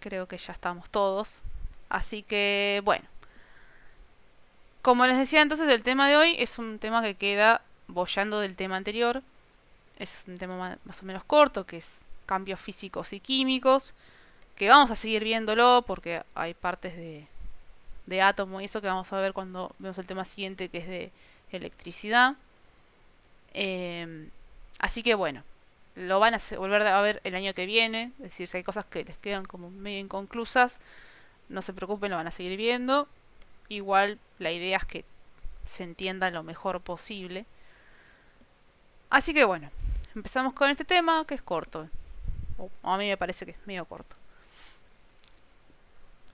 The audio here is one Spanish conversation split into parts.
Creo que ya estamos todos. Así que, bueno. Como les decía entonces, el tema de hoy es un tema que queda boyando del tema anterior. Es un tema más o menos corto, que es cambios físicos y químicos, que vamos a seguir viéndolo porque hay partes de átomo y eso que vamos a ver cuando vemos el tema siguiente, que es de electricidad. Así que bueno, lo van a volver a ver el año que viene. Es decir, si hay cosas que les quedan como medio inconclusas, no se preocupen, lo van a seguir viendo. Igual la idea es que se entienda lo mejor posible. Así que bueno, empezamos con este tema que es corto. O a mí me parece que es medio corto.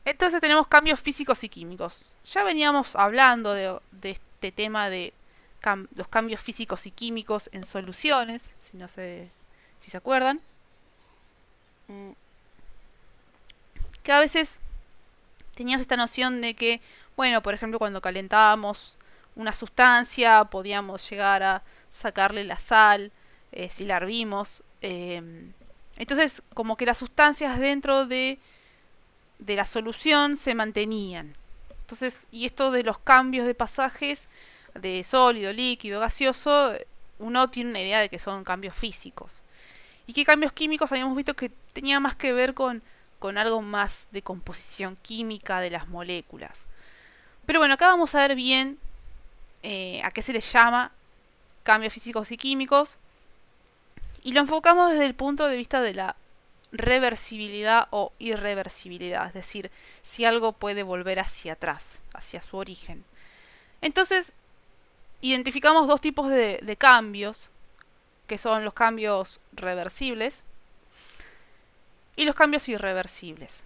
Entonces tenemos cambios físicos y químicos. Ya veníamos hablando de este tema de los cambios físicos y químicos en soluciones, si se acuerdan. Que a veces teníamos esta noción de que, bueno, por ejemplo, cuando calentábamos una sustancia, podíamos llegar a sacarle la sal, si la hervimos. Entonces, como que las sustancias dentro de la solución se mantenían. Entonces, y esto de los cambios de pasajes de sólido, líquido, gaseoso, uno tiene una idea de que son cambios físicos. Y que cambios químicos habíamos visto que tenía más que ver con algo más de composición química de las moléculas. Pero bueno, acá vamos a ver bien a qué se les llama cambios físicos y químicos. Y lo enfocamos desde el punto de vista de la reversibilidad o irreversibilidad, es decir, si algo puede volver hacia atrás, hacia su origen. Entonces, identificamos dos tipos de cambios, que son los cambios reversibles y los cambios irreversibles.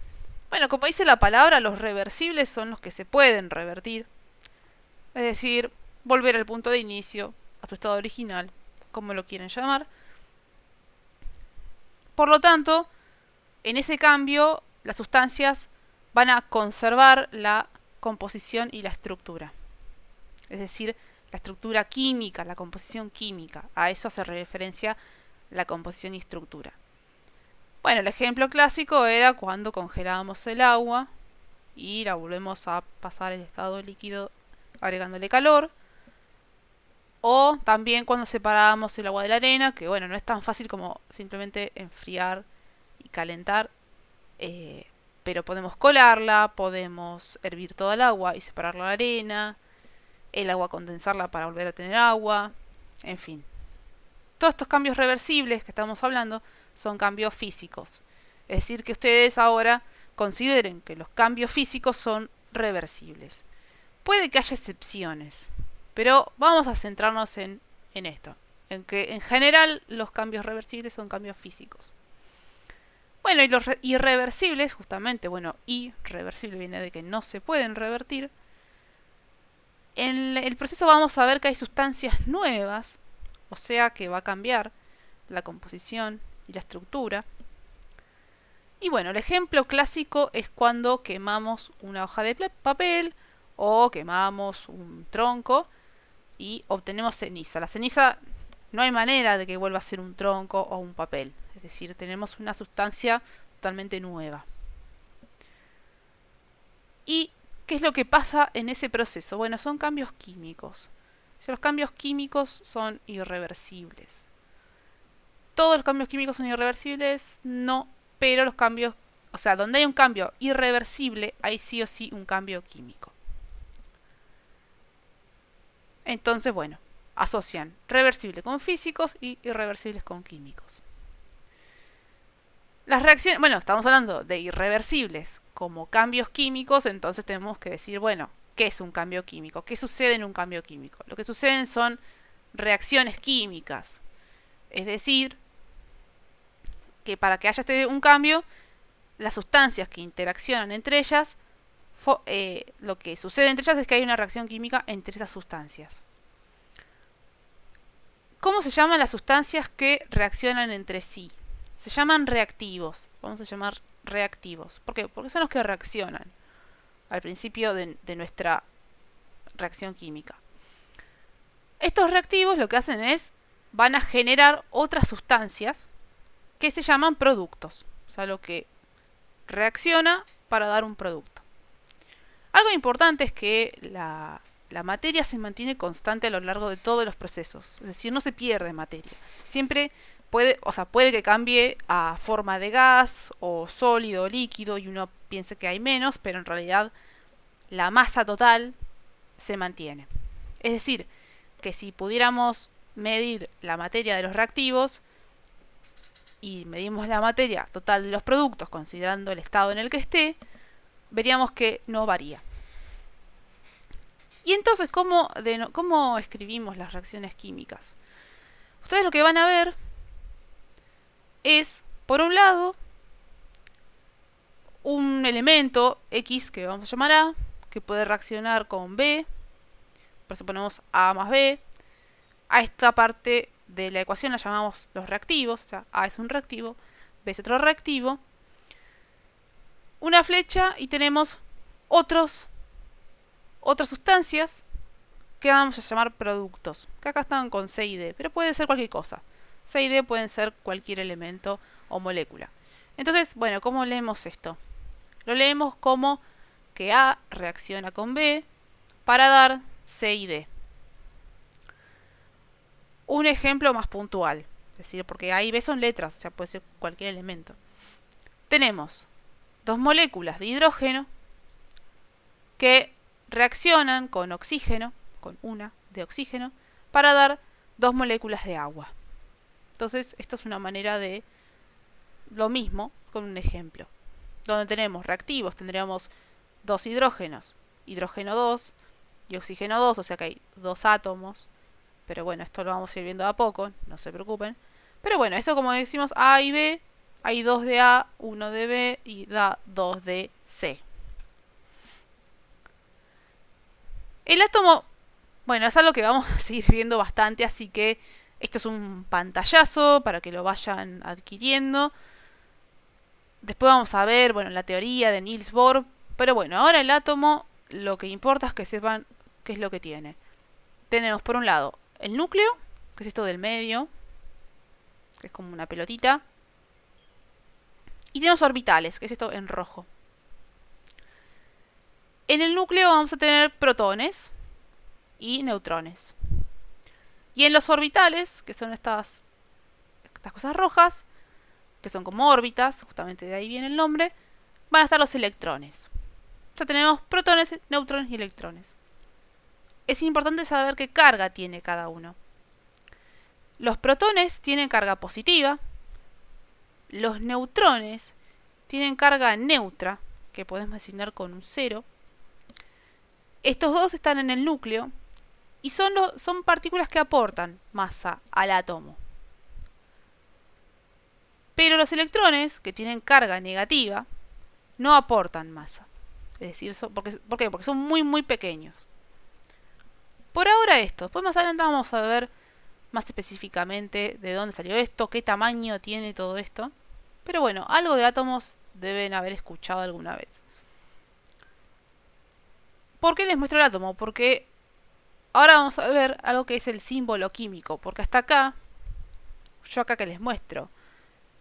Bueno, como dice la palabra, los reversibles son los que se pueden revertir, es decir, volver al punto de inicio, a su estado original, como lo quieren llamar. Por lo tanto, en ese cambio, las sustancias van a conservar la composición y la estructura. Es decir, la estructura química, la composición química. A eso hace referencia la composición y estructura. Bueno, el ejemplo clásico era cuando congelábamos el agua y la volvemos a pasar al estado líquido agregándole calor. O también cuando separábamos el agua de la arena, que bueno, no es tan fácil como simplemente enfriar y calentar, pero podemos colarla, podemos hervir toda el agua y separar la arena, el agua condensarla para volver a tener agua, en fin. Todos estos cambios reversibles que estamos hablando son cambios físicos. Es decir, que ustedes ahora consideren que los cambios físicos son reversibles. Puede que haya excepciones, pero vamos a centrarnos en esto, en que en general los cambios reversibles son cambios físicos. Bueno, y los irreversibles, justamente, bueno, irreversible viene de que no se pueden revertir. En el proceso vamos a ver que hay sustancias nuevas, o sea que va a cambiar la composición y la estructura. Y bueno, el ejemplo clásico es cuando quemamos una hoja de papel o quemamos un tronco y obtenemos ceniza. La ceniza no hay manera de que vuelva a ser un tronco o un papel. Es decir, tenemos una sustancia totalmente nueva. ¿Y qué es lo que pasa en ese proceso? Bueno, son cambios químicos. Si los cambios químicos son irreversibles. ¿Todos los cambios químicos son irreversibles? No, pero los cambios, o sea, donde hay un cambio irreversible, hay sí o sí un cambio químico. Entonces, bueno, asocian reversible con físicos y irreversibles con químicos. Las reacciones, bueno, estamos hablando de irreversibles como cambios químicos, entonces tenemos que decir, bueno, ¿qué es un cambio químico? ¿Qué sucede en un cambio químico? Lo que suceden son reacciones químicas. Es decir, que para que haya un cambio, las sustancias que interaccionan entre ellas, lo que sucede entre ellas es que hay una reacción química entre esas sustancias. ¿Cómo se llaman las sustancias que reaccionan entre sí? Se llaman reactivos. Vamos a llamar reactivos. ¿Por qué? Porque son los que reaccionan al principio de nuestra reacción química. Estos reactivos lo que hacen es, van a generar otras sustancias que se llaman productos. O sea, lo que reacciona para dar un producto. Algo importante es que la materia se mantiene constante a lo largo de todos los procesos, es decir, no se pierde materia. Siempre puede que cambie a forma de gas o sólido o líquido y uno piense que hay menos, pero en realidad la masa total se mantiene. Es decir, que si pudiéramos medir la materia de los reactivos y medimos la materia total de los productos considerando el estado en el que esté, veríamos que no varía. Y entonces, ¿cómo escribimos las reacciones químicas? Ustedes lo que van a ver es, por un lado, un elemento X que vamos a llamar A, que puede reaccionar con B, por eso ponemos A más B. A esta parte de la ecuación la llamamos los reactivos, o sea, A es un reactivo, B es otro reactivo. Una flecha y tenemos otras sustancias que vamos a llamar productos, que acá están con C y D, pero puede ser cualquier cosa. C y D pueden ser cualquier elemento o molécula. Entonces, bueno, ¿cómo leemos esto? Lo leemos como que A reacciona con B para dar C y D. Un ejemplo más puntual, es decir, porque A y B son letras, o sea, puede ser cualquier elemento. Tenemos dos moléculas de hidrógeno que reaccionan con oxígeno, con una de oxígeno, para dar dos moléculas de agua. Entonces, esto es una manera de lo mismo con un ejemplo. Donde tenemos reactivos, tendríamos dos hidrógenos, hidrógeno 2 y oxígeno 2, o sea que hay dos átomos. Pero bueno, esto lo vamos a ir viendo de a poco, no se preocupen. Pero bueno, esto como decimos A y B, hay 2 de A, 1 de B y da 2 de C. El átomo, bueno, es algo que vamos a seguir viendo bastante, así que esto es un pantallazo para que lo vayan adquiriendo. Después vamos a ver, bueno, la teoría de Niels Bohr. Pero bueno, ahora el átomo, lo que importa es que sepan qué es lo que tiene. Tenemos por un lado el núcleo, que es esto del medio, que es como una pelotita. Y tenemos orbitales, que es esto en rojo. En el núcleo vamos a tener protones y neutrones. Y en los orbitales, que son estas cosas rojas, que son como órbitas, justamente de ahí viene el nombre, van a estar los electrones. O sea, tenemos protones, neutrones y electrones. Es importante saber qué carga tiene cada uno. Los protones tienen carga positiva, los neutrones tienen carga neutra, que podemos designar con un 0. Estos dos están en el núcleo y son partículas que aportan masa al átomo. Pero los electrones, que tienen carga negativa, no aportan masa. Es decir, ¿por qué? Porque son muy muy pequeños. Por ahora esto. Después más adelante vamos a ver más específicamente de dónde salió esto, qué tamaño tiene todo esto. Pero bueno, algo de átomos deben haber escuchado alguna vez. ¿Por qué les muestro el átomo? Porque ahora vamos a ver algo que es el símbolo químico. Porque hasta acá, yo acá que les muestro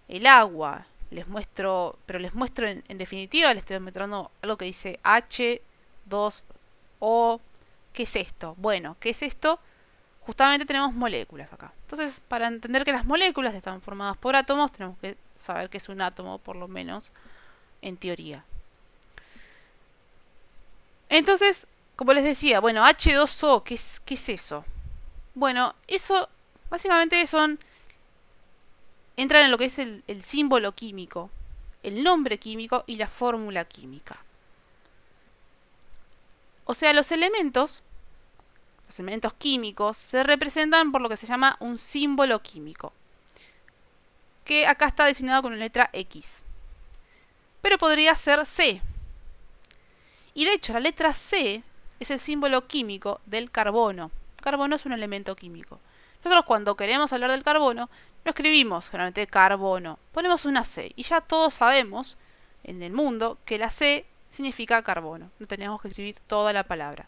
el agua, les muestro en definitiva, les estoy mostrando algo que dice H2O. ¿Qué es esto? Bueno, ¿qué es esto? Justamente tenemos moléculas acá. Entonces, para entender que las moléculas están formadas por átomos, tenemos que saber qué es un átomo, por lo menos en teoría. Entonces, como les decía, bueno, H2O, ¿qué es eso? Bueno, eso básicamente entran en lo que es el símbolo químico, el nombre químico y la fórmula química. O sea, los elementos químicos se representan por lo que se llama un símbolo químico, que acá está designado con la letra X. Pero podría ser C. Y de hecho, la letra C es el símbolo químico del carbono. Carbono es un elemento químico. Nosotros cuando queremos hablar del carbono, no escribimos generalmente carbono, ponemos una C. Y ya todos sabemos en el mundo que la C significa carbono. No tenemos que escribir toda la palabra.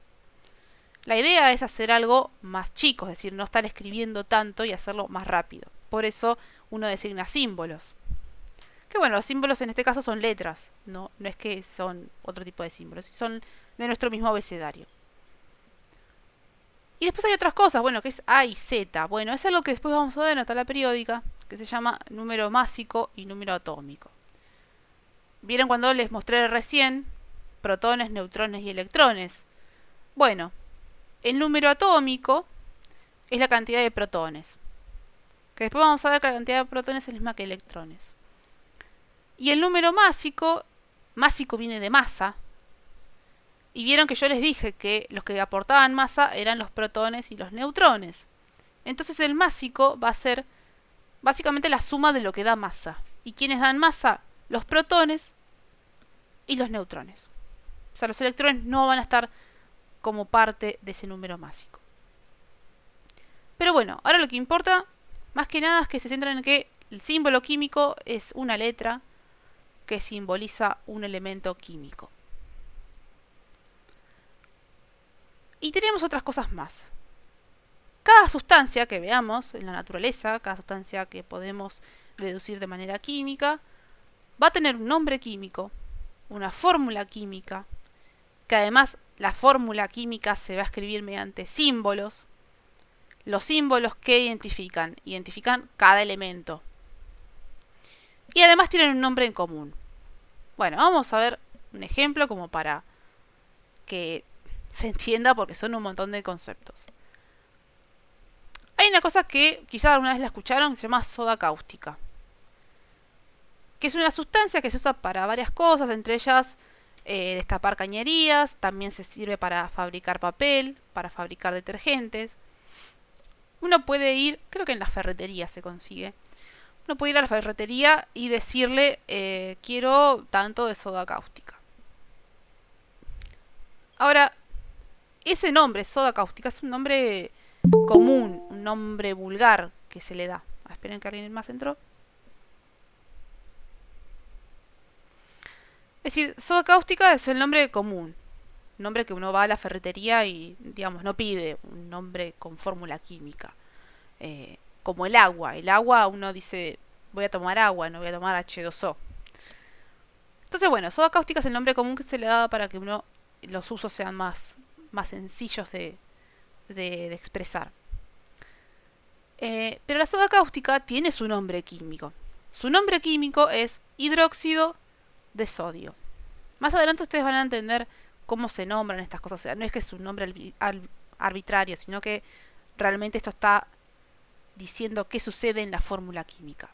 La idea es hacer algo más chico, es decir, no estar escribiendo tanto y hacerlo más rápido. Por eso uno designa símbolos. Que bueno, los símbolos en este caso son letras, no es que son otro tipo de símbolos, son de nuestro mismo abecedario. Y después hay otras cosas, bueno, que es A y Z. Bueno, es algo que después vamos a ver en la tabla periódica, que se llama número másico y número atómico. ¿Vieron cuando les mostré recién protones, neutrones y electrones? Bueno, el número atómico es la cantidad de protones. Que después vamos a ver que la cantidad de protones es la misma que electrones. Y el número másico viene de masa. Y vieron que yo les dije que los que aportaban masa eran los protones y los neutrones. Entonces el másico va a ser básicamente la suma de lo que da masa. ¿Y quiénes dan masa? Los protones y los neutrones. O sea, los electrones no van a estar como parte de ese número másico. Pero bueno, ahora lo que importa más que nada es que se centran en que el símbolo químico es una letra que simboliza un elemento químico. Y tenemos otras cosas más. Cada sustancia que veamos en la naturaleza, cada sustancia que podemos deducir de manera química, va a tener un nombre químico, una fórmula química, que además la fórmula química se va a escribir mediante símbolos. Los símbolos que identifican cada elemento. Y además tienen un nombre en común. Bueno, vamos a ver un ejemplo como para que se entienda porque son un montón de conceptos. Hay una cosa que quizás alguna vez la escucharon que se llama soda cáustica. Que es una sustancia que se usa para varias cosas, entre ellas destapar cañerías, también se sirve para fabricar papel, para fabricar detergentes. Uno puede ir, creo que en la ferretería se consigue. Uno puede ir a la ferretería y decirle, quiero tanto de soda cáustica. Ahora, ese nombre, soda cáustica, es un nombre común, un nombre vulgar que se le da. Esperen que alguien más entró. Es decir, soda cáustica es el nombre común. Un nombre que uno va a la ferretería y, digamos, no pide un nombre con fórmula química. Como el agua. El agua uno dice, voy a tomar agua, no voy a tomar H2O. Entonces, bueno, soda cáustica es el nombre común que se le da para que los usos sean más sencillos de expresar. Pero la soda cáustica tiene su nombre químico. Su nombre químico es hidróxido de sodio. Más adelante ustedes van a entender cómo se nombran estas cosas. O sea, no es que es un nombre arbitrario, sino que realmente esto está diciendo qué sucede en la fórmula química.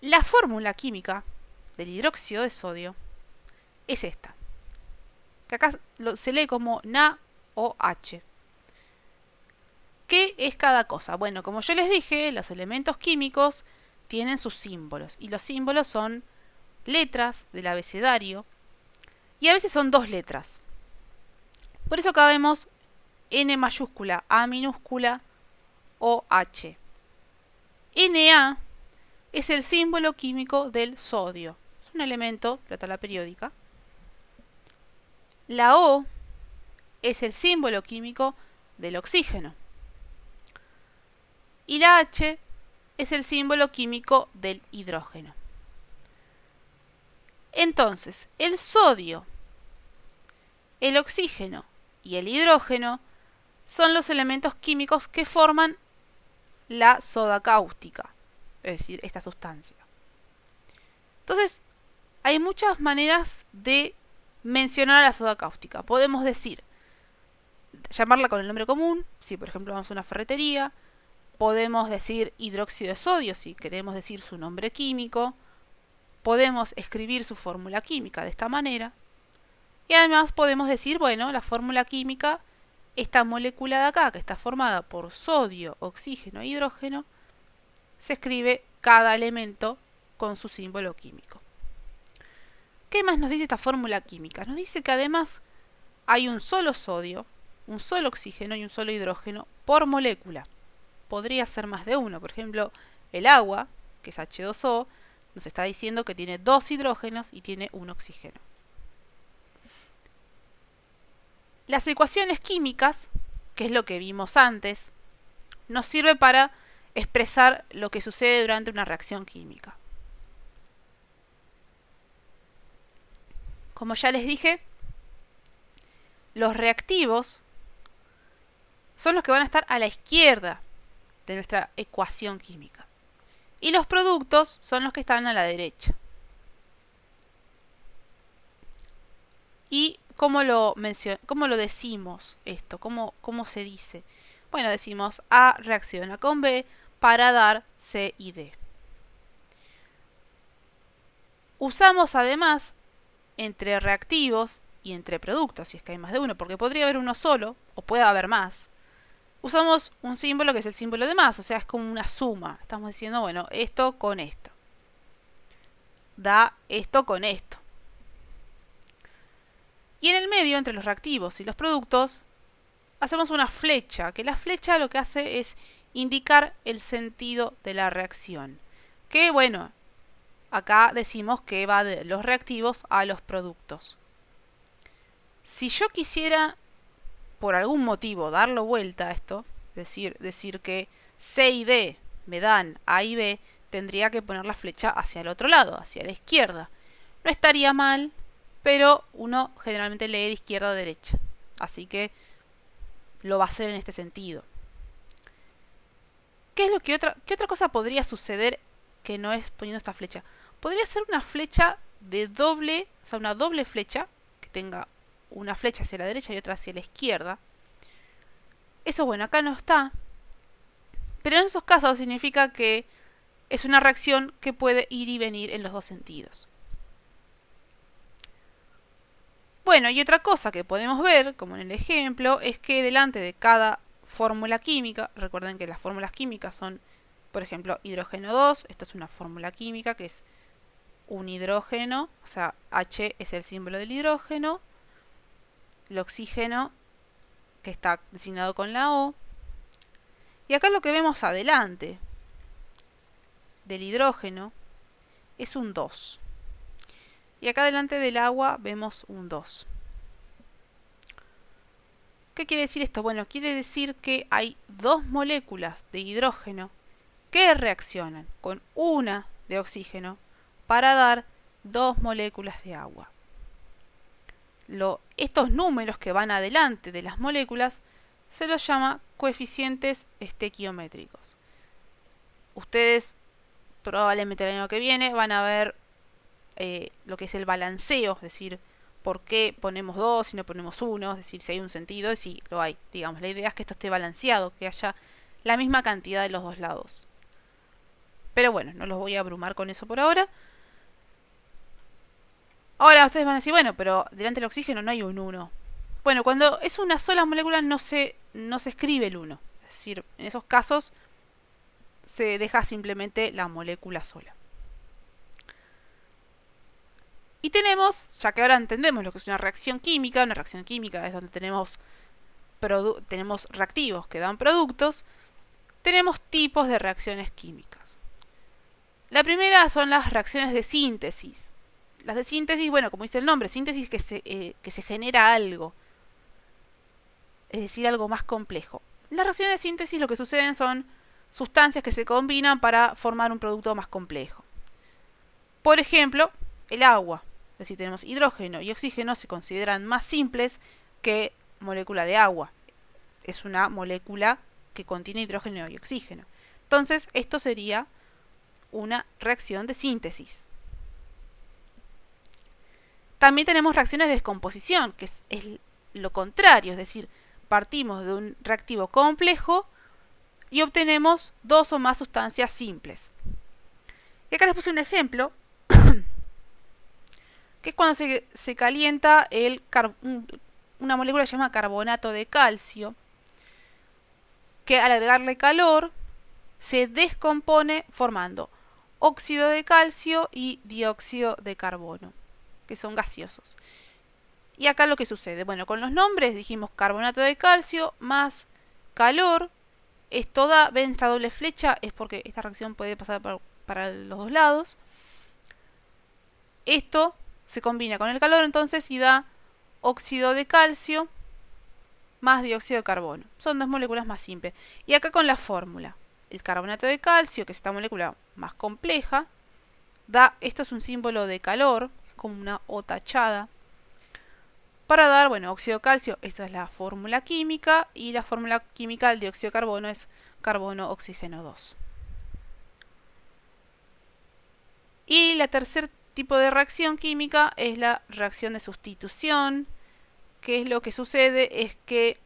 La fórmula química del hidróxido de sodio es esta. Que acá se lee como NaOH. ¿Qué es cada cosa? Bueno, como yo les dije, los elementos químicos tienen sus símbolos. Y los símbolos son letras del abecedario. Y a veces son dos letras. Por eso acá vemos N mayúscula, A minúscula, OH. Na es el símbolo químico del sodio. Es un elemento de la tabla periódica. La O es el símbolo químico del oxígeno. Y la H es el símbolo químico del hidrógeno. Entonces, el sodio, el oxígeno y el hidrógeno son los elementos químicos que forman la soda cáustica, es decir, esta sustancia. Entonces, hay muchas maneras de mencionar a la soda cáustica. Podemos decir, llamarla con el nombre común, si por ejemplo vamos a una ferretería. Podemos decir hidróxido de sodio, si queremos decir su nombre químico. Podemos escribir su fórmula química de esta manera. Y además podemos decir, bueno, la fórmula química, esta molécula de acá, que está formada por sodio, oxígeno e hidrógeno, se escribe cada elemento con su símbolo químico. ¿Qué más nos dice esta fórmula química? Nos dice que además hay un solo sodio, un solo oxígeno y un solo hidrógeno por molécula. Podría ser más de uno. Por ejemplo, el agua, que es H2O, nos está diciendo que tiene dos hidrógenos y tiene un oxígeno. Las ecuaciones químicas, que es lo que vimos antes, nos sirve para expresar lo que sucede durante una reacción química. Como ya les dije, los reactivos son los que van a estar a la izquierda de nuestra ecuación química. Y los productos son los que están a la derecha. ¿Y cómo lo decimos esto? ¿Cómo se dice? Bueno, decimos A reacciona con B para dar C y D. Usamos además entre reactivos y entre productos, si es que hay más de uno, porque podría haber uno solo o puede haber más. Usamos un símbolo que es el símbolo de más, o sea, es como una suma. Estamos diciendo, bueno, esto con esto. Da esto con esto. Y en el medio, entre los reactivos y los productos, hacemos una flecha, que la flecha lo que hace es indicar el sentido de la reacción. Que bueno, acá decimos que va de los reactivos a los productos. Si yo quisiera, por algún motivo, darlo vuelta a esto, decir que C y D me dan A y B, tendría que poner la flecha hacia el otro lado, hacia la izquierda. No estaría mal, pero uno generalmente lee de izquierda a derecha. Así que lo va a hacer en este sentido. ¿Qué otra cosa podría suceder que no es poniendo esta flecha? Podría ser una flecha de doble, o sea, una doble flecha, que tenga una flecha hacia la derecha y otra hacia la izquierda. Eso, bueno, acá no está. Pero en esos casos significa que es una reacción que puede ir y venir en los dos sentidos. Bueno, y otra cosa que podemos ver, como en el ejemplo, es que delante de cada fórmula química, recuerden que las fórmulas químicas son, por ejemplo, hidrógeno 2, esta es una fórmula química que es un hidrógeno, o sea, H es el símbolo del hidrógeno, el oxígeno, que está designado con la O, y acá lo que vemos adelante del hidrógeno es un 2. Y acá delante del agua vemos un 2. ¿Qué quiere decir esto? Bueno, quiere decir que hay dos moléculas de hidrógeno que reaccionan con una de oxígeno para dar dos moléculas de agua. Estos números que van adelante de las moléculas se los llama coeficientes estequiométricos. Ustedes probablemente el año que viene van a ver lo que es el balanceo, es decir, por qué ponemos 2 y no ponemos 1, es decir, si hay un sentido, y si lo hay. Digamos, la idea es que esto esté balanceado, que haya la misma cantidad de los dos lados. Pero bueno, no los voy a abrumar con eso por ahora. Ahora ustedes van a decir, bueno, pero delante del oxígeno no hay un 1. Bueno, cuando es una sola molécula no se escribe el 1. Es decir, en esos casos se deja simplemente la molécula sola. Y tenemos, ya que ahora entendemos lo que es una reacción química es donde tenemos reactivos que dan productos, tenemos tipos de reacciones químicas. La primera son las reacciones de síntesis. Las de síntesis, bueno, como dice el nombre, síntesis que se genera algo, es decir, algo más complejo. En las reacciones de síntesis lo que suceden son sustancias que se combinan para formar un producto más complejo. Por ejemplo, el agua. Es decir, tenemos hidrógeno y oxígeno, se consideran más simples que molécula de agua. Es una molécula que contiene hidrógeno y oxígeno. Entonces, esto sería una reacción de síntesis. También tenemos reacciones de descomposición, que es lo contrario, es decir, partimos de un reactivo complejo y obtenemos dos o más sustancias simples. Y acá les puse un ejemplo, que es cuando se calienta una molécula que se llama carbonato de calcio, que al agregarle calor se descompone formando óxido de calcio y dióxido de carbono, que son gaseosos. Y acá lo que sucede, bueno, con los nombres dijimos carbonato de calcio más calor, ven esta doble flecha, es porque esta reacción puede pasar para los dos lados. Esto se combina con el calor entonces y da óxido de calcio más dióxido de carbono. Son dos moléculas más simples. Y acá con la fórmula, el carbonato de calcio, que es esta molécula más compleja, esto es un símbolo de calor, es como una O tachada. para dar, bueno, óxido de calcio. Esta es la fórmula química, y la fórmula química del dióxido de carbono es carbono oxígeno 2. Y la tercer tipo de reacción química es la reacción de sustitución, que es lo que sucede es que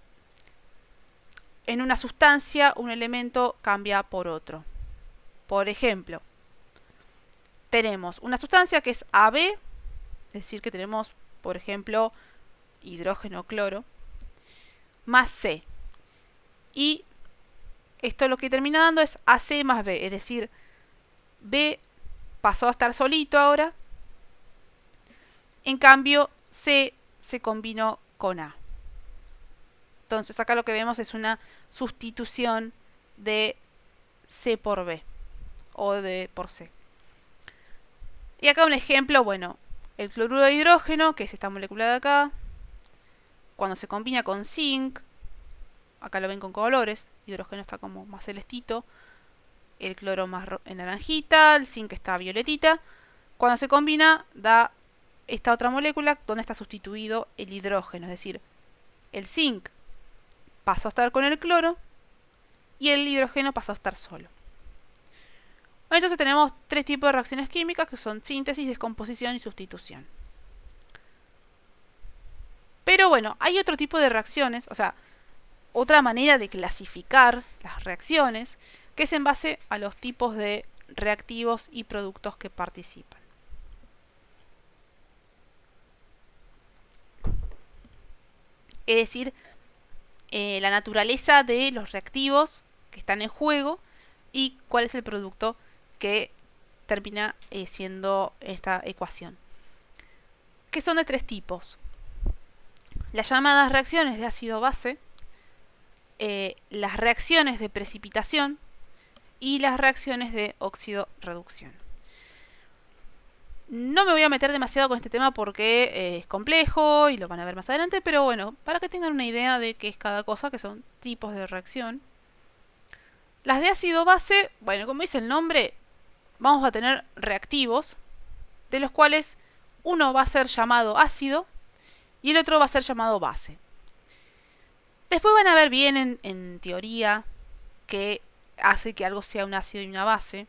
en una sustancia un elemento cambia por otro. Por ejemplo, tenemos una sustancia que es AB, es decir, que tenemos, por ejemplo, hidrógeno, cloro, más C. Y esto lo que termina dando es AC más B, es decir, B pasó a estar solito ahora, en cambio C se combinó con A. Entonces acá lo que vemos es una sustitución de C por B o de B por C. Y acá un ejemplo, bueno, el cloruro de hidrógeno, que es esta molécula de acá, cuando se combina con zinc, acá lo ven con colores, hidrógeno está como más celestito, el cloro más en naranjita, el zinc está violetita. Cuando se combina da esta otra molécula donde está sustituido el hidrógeno, es decir, el zinc pasó a estar con el cloro y el hidrógeno pasó a estar solo. Entonces tenemos tres tipos de reacciones químicas que son síntesis, descomposición y sustitución. Pero bueno, hay otro tipo de reacciones, o sea, otra manera de clasificar las reacciones, que es en base a los tipos de reactivos y productos que participan. Es decir, la naturaleza de los reactivos que están en juego y cuál es el producto que termina siendo esta ecuación. Que son de tres tipos. Las llamadas reacciones de ácido-base, las reacciones de precipitación y las reacciones de óxido-reducción. No me voy a meter demasiado con este tema porque es complejo y lo van a ver más adelante, pero bueno, para que tengan una idea de qué es cada cosa, que son tipos de reacción. Las de ácido-base, bueno, como dice el nombre, vamos a tener reactivos, de los cuales uno va a ser llamado ácido y el otro va a ser llamado base. Después van a ver bien en teoría qué hace que algo sea un ácido y una base.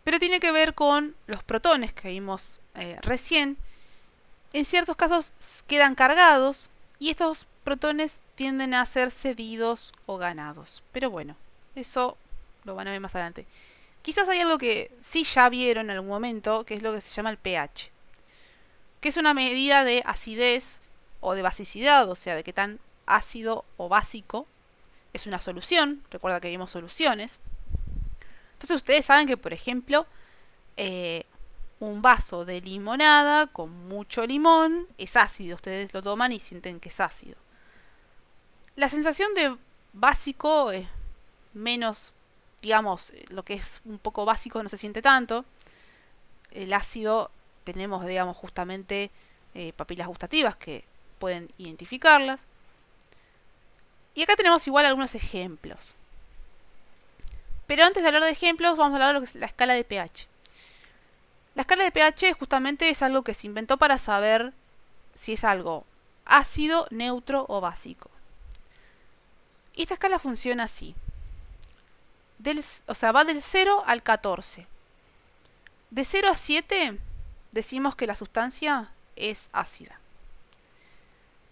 Pero tiene que ver con los protones que vimos recién. En ciertos casos quedan cargados y estos protones tienden a ser cedidos o ganados. Pero bueno, eso lo van a ver más adelante. Quizás hay algo que sí ya vieron en algún momento, que es lo que se llama el pH, que es una medida de acidez o de basicidad, o sea, de qué tan ácido o básico es una solución. Recuerda que vimos soluciones. Entonces ustedes saben que, por ejemplo, un vaso de limonada con mucho limón es ácido. Ustedes lo toman y sienten que es ácido. La sensación de básico es menos, digamos, lo que es un poco básico no se siente tanto. El ácido tenemos, digamos, justamente papilas gustativas que pueden identificarlas. Y acá tenemos igual algunos ejemplos. Pero antes de hablar de ejemplos, vamos a hablar de lo que es la escala de pH. La escala de pH justamente es algo que se inventó para saber si es algo ácido, neutro o básico. Y esta escala funciona así. Va del 0 al 14. De 0 a 7 decimos que la sustancia es ácida.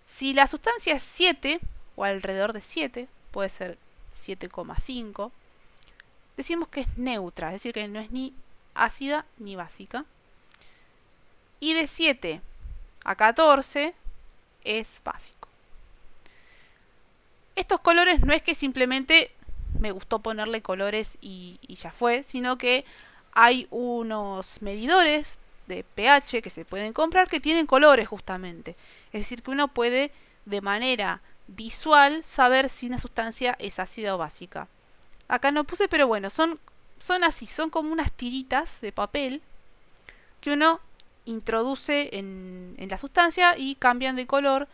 Si la sustancia es 7 o alrededor de 7, puede ser 7,5, decimos que es neutra, es decir, que no es ni ácida ni básica. Y de 7 a 14 es básico. Estos colores no es que simplemente me gustó ponerle colores y ya fue, sino que hay unos medidores de pH que se pueden comprar que tienen colores justamente. Es decir, que uno puede de manera visual saber si una sustancia es ácida o básica. Acá no puse, pero bueno, son así, son como unas tiritas de papel que uno introduce en la sustancia y cambian de color.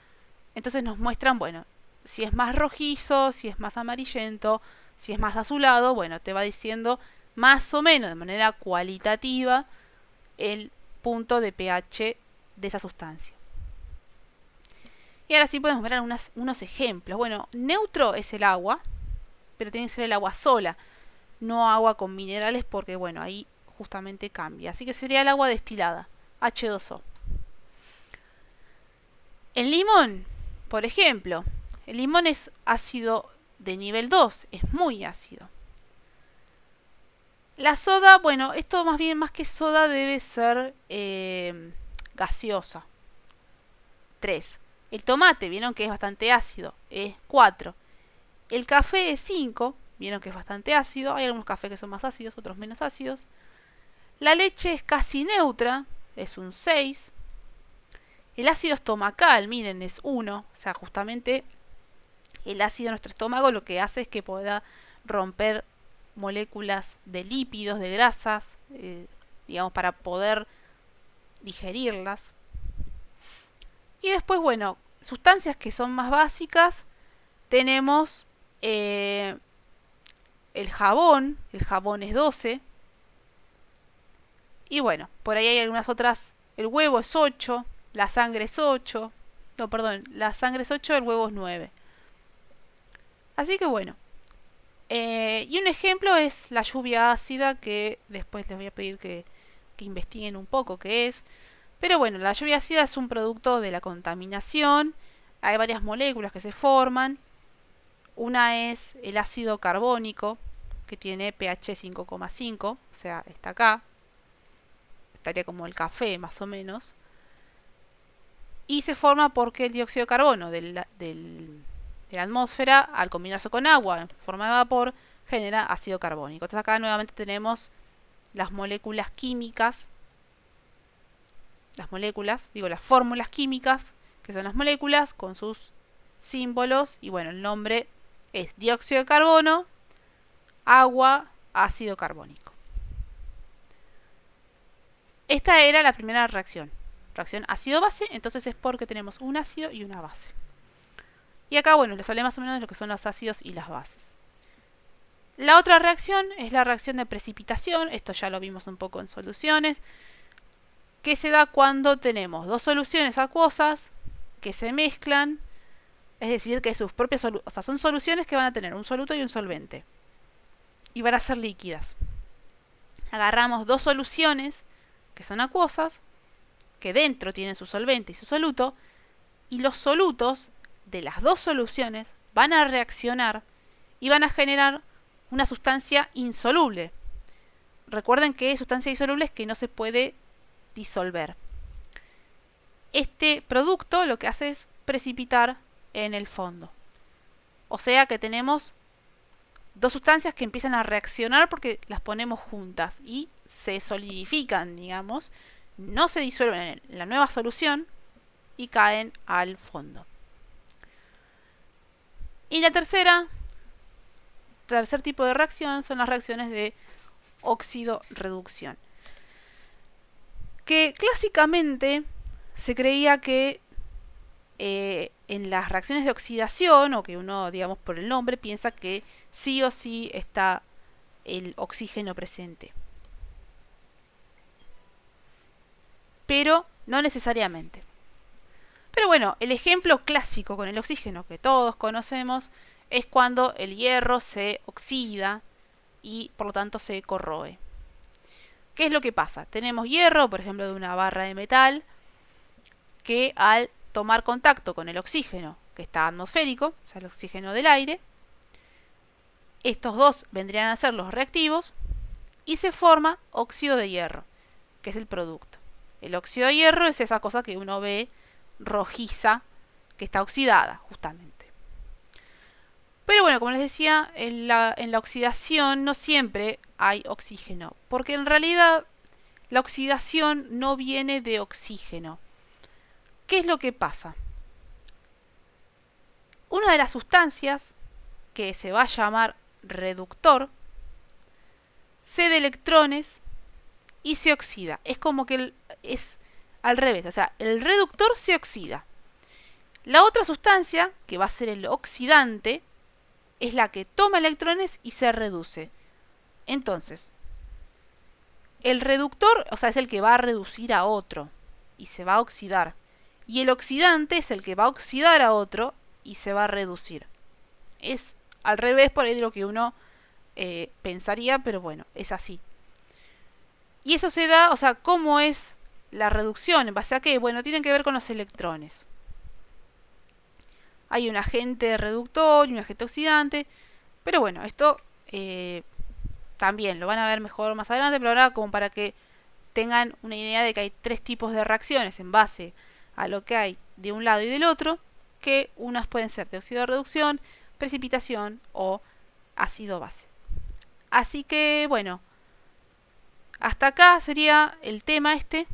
Entonces nos muestran, bueno, si es más rojizo, si es más amarillento, si es más azulado, bueno, te va diciendo más o menos de manera cualitativa el punto de pH de esa sustancia. Y ahora sí podemos ver unos ejemplos. Bueno, neutro es el agua, pero tiene que ser el agua sola, no agua con minerales porque, bueno, ahí justamente cambia. Así que sería el agua destilada, H2O. El limón, por ejemplo, el limón es ácido de nivel 2, es muy ácido. La soda, bueno, esto más bien más que soda debe ser gaseosa. 3. El tomate, vieron que es bastante ácido, es 4. El café es 5, vieron que es bastante ácido. Hay algunos cafés que son más ácidos, otros menos ácidos. La leche es casi neutra, es un 6. El ácido estomacal, miren, es 1. O sea, justamente el ácido en nuestro estómago lo que hace es que pueda romper moléculas de lípidos, de grasas, digamos, para poder digerirlas. Y después, bueno, sustancias que son más básicas, tenemos el jabón es 12. Y bueno, por ahí hay algunas otras, el huevo es 8, la sangre es 8, no, perdón, la sangre es 8, el huevo es 9. Así que bueno, y un ejemplo es la lluvia ácida, que después les voy a pedir que investiguen un poco qué es. Pero bueno, la lluvia ácida es un producto de la contaminación. Hay varias moléculas que se forman. Una es el ácido carbónico, que tiene pH 5,5, o sea, está acá. Estaría como el café, más o menos. Y se forma porque el dióxido de carbono de la atmósfera, al combinarse con agua en forma de vapor, genera ácido carbónico. Entonces acá nuevamente tenemos las moléculas químicas, las fórmulas químicas, que son las moléculas con sus símbolos. Y bueno, el nombre es dióxido de carbono, agua, ácido carbónico. Esta era la primera reacción ácido-base, entonces es porque tenemos un ácido y una base. Y acá, bueno, les hablé más o menos de lo que son los ácidos y las bases. La otra reacción es la reacción de precipitación, esto ya lo vimos un poco en soluciones, que se da cuando tenemos dos soluciones acuosas que se mezclan, es decir, que sus propias son soluciones que van a tener un soluto y un solvente, y van a ser líquidas. Agarramos dos soluciones que son acuosas, que dentro tienen su solvente y su soluto, y los solutos de las dos soluciones van a reaccionar y van a generar una sustancia insoluble. Recuerden que sustancia insoluble es que no se puede disolver. Este producto lo que hace es precipitar en el fondo. O sea que tenemos dos sustancias que empiezan a reaccionar porque las ponemos juntas y se solidifican, digamos, no se disuelven en la nueva solución y caen al fondo. Y la tercer tipo de reacción son las reacciones de óxido-reducción, que clásicamente se creía que en las reacciones de oxidación, o que uno, digamos, por el nombre, piensa que sí o sí está el oxígeno presente. Pero no necesariamente. Pero bueno, el ejemplo clásico con el oxígeno que todos conocemos es cuando el hierro se oxida y por lo tanto se corroe. ¿Qué es lo que pasa? Tenemos hierro, por ejemplo, de una barra de metal, que al tomar contacto con el oxígeno que está atmosférico, o sea, el oxígeno del aire, estos dos vendrían a ser los reactivos y se forma óxido de hierro, que es el producto. El óxido de hierro es esa cosa que uno ve rojiza, que está oxidada, justamente. Pero bueno, como les decía, en la oxidación no siempre hay oxígeno, porque en realidad la oxidación no viene de oxígeno. ¿Qué es lo que pasa? Una de las sustancias, que se va a llamar reductor, cede electrones y se oxida. Es como que es al revés, o sea, el reductor se oxida. La otra sustancia, que va a ser el oxidante, es la que toma electrones y se reduce. Entonces, el reductor, o sea, es el que va a reducir a otro y se va a oxidar. Y el oxidante es el que va a oxidar a otro y se va a reducir. Es al revés por ahí de lo que uno pensaría, pero bueno, es así. Y eso se da, o sea, ¿cómo es la reducción? ¿En base a qué? Bueno, tienen que ver con los electrones. Hay un agente reductor y un agente oxidante, pero bueno, esto también lo van a ver mejor más adelante, pero ahora como para que tengan una idea de que hay tres tipos de reacciones en base a lo que hay de un lado y del otro, que unas pueden ser de óxido de reducción, precipitación o ácido base. Así que bueno, hasta acá sería el tema este,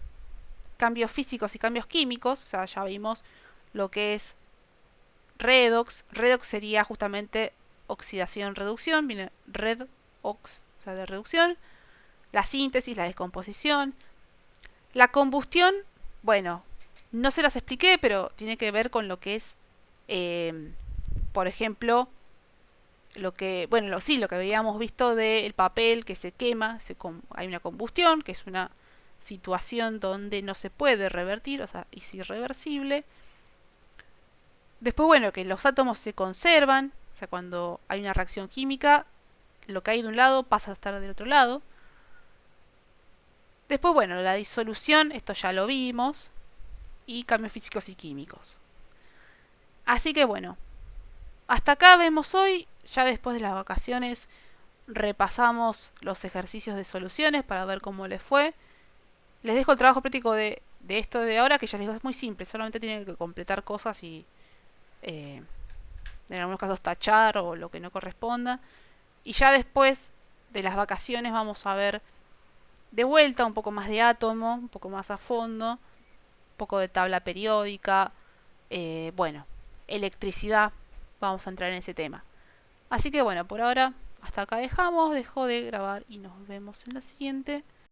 cambios físicos y cambios químicos, o sea, ya vimos lo que es redox. Redox sería justamente oxidación-reducción, viene redox, o sea, de reducción. La síntesis, la descomposición. La combustión, bueno, no se las expliqué, pero tiene que ver con lo que es, por ejemplo, lo que, bueno, lo que habíamos visto del papel que se quema, hay una combustión, que es una situación donde no se puede revertir, o sea, es irreversible. Después, bueno, que los átomos se conservan, o sea, cuando hay una reacción química, lo que hay de un lado pasa a estar del otro lado. Después, bueno, la disolución, esto ya lo vimos, y cambios físicos y químicos. Así que bueno, hasta acá vemos hoy, ya después de las vacaciones repasamos los ejercicios de soluciones para ver cómo les fue. Les dejo el trabajo práctico de esto de ahora, que ya les digo es muy simple, solamente tienen que completar cosas y en algunos casos tachar o lo que no corresponda. Y ya después de las vacaciones vamos a ver de vuelta un poco más de átomo, un poco más a fondo, un poco de tabla periódica, bueno, electricidad, vamos a entrar en ese tema. Así que bueno, por ahora hasta acá dejo de grabar y nos vemos en la siguiente.